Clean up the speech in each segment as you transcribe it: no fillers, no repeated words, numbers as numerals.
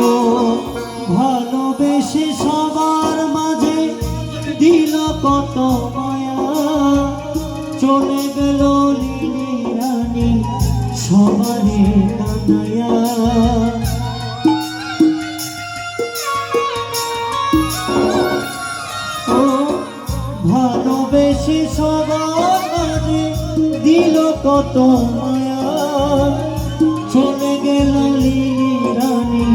ও ভালোবেসে সবার মাঝে দিল কত মায়া, চলে গেল লিলি রানী সবারে কাঁদায়া। ও ভালোবেসে সবার মাঝে দিল কত মায়া, চলে গেল লিলি রানী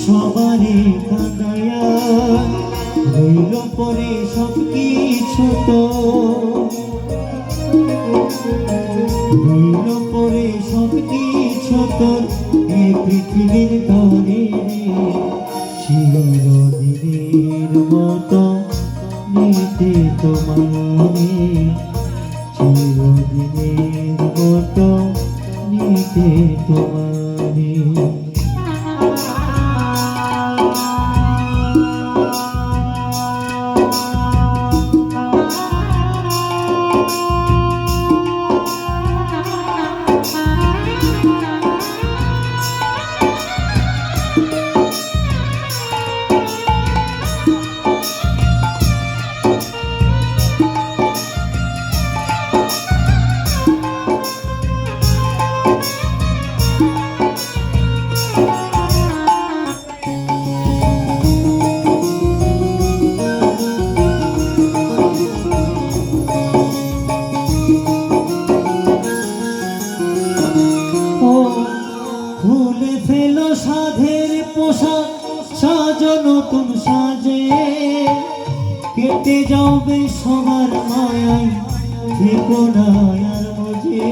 সবারে কাঁদায়া। রইল পরে সব কিছু তো, রইল পরে সব কিছু তোর এই পৃথিবীর তরে। চিরদিনের মতো নিতে তোমারে, চিরদিনের মতো নিতে তোমারে। খুলে ফেলো সাধের পোশাক, সাজো নতুন সাজে, কেটে যাবে সবার মায়ায়, থেকো না আর মজে।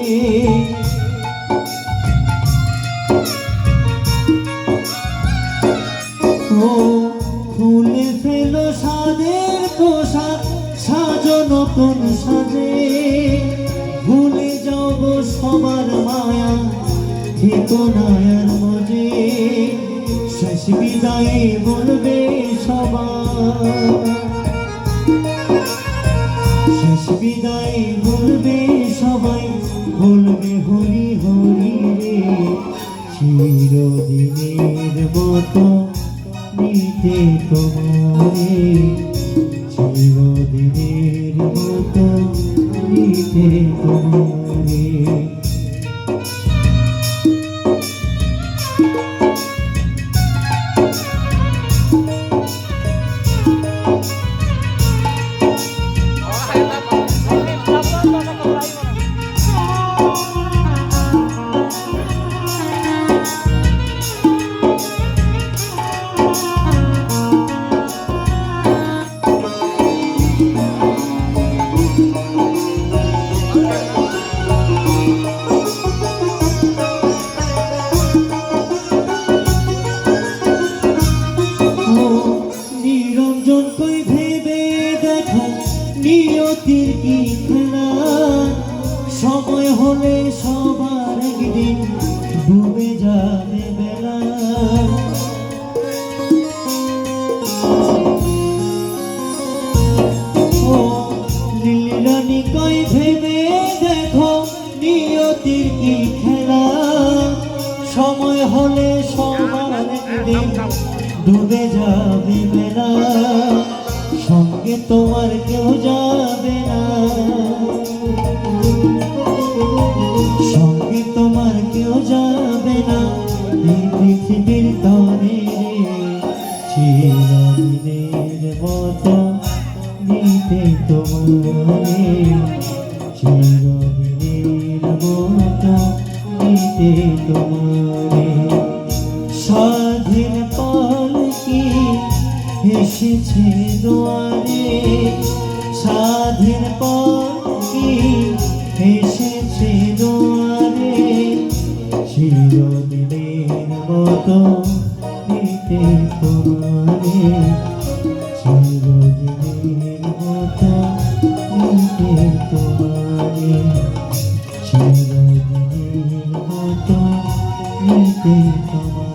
ও খুলে ফেলো সাধের পোশাক, সাজো নতুন সাজে, ভুলে যাব সবার মায়া, থেকো না আর মজে। শেষ বিদায়ে বলবে সবাই, শেষ বিদায়ে বলবে সবাই, বলবে হরি হরি রে। চিরদিনের মতো নিতে তোমারে, চিরদিনের মতো নিতে তোমারে। নিরঞ্জন কই ভেবে দেখো নিয়তির কি খেলা, সময় হলে সবার একদিন ডুবে যাবে বেলা। ও লিলি রানী কই ভেবে দেখো নিয়তির কি খেলা, সময় হলে সবার একদিন ডুবে যাবে বেলা। সঙ্গে তোমার কেউ যাবে না, সঙ্গে তোমার কেউ যাবে না এই পৃথিবীর তরে। চিরদিনের মতো নিতে তোমারে, চিরদিনের মতো নিতে তোমারে। স্বাধীন পালকি এসেছে দুয়ারে, স্বাধীন পালকি এসেছে দুয়ারে। চিরদিনের মতো নিতে তোমারে, চিরদিনের মতো নিতে তোমারে, চিরদিনের মতো নিতে তোমারে।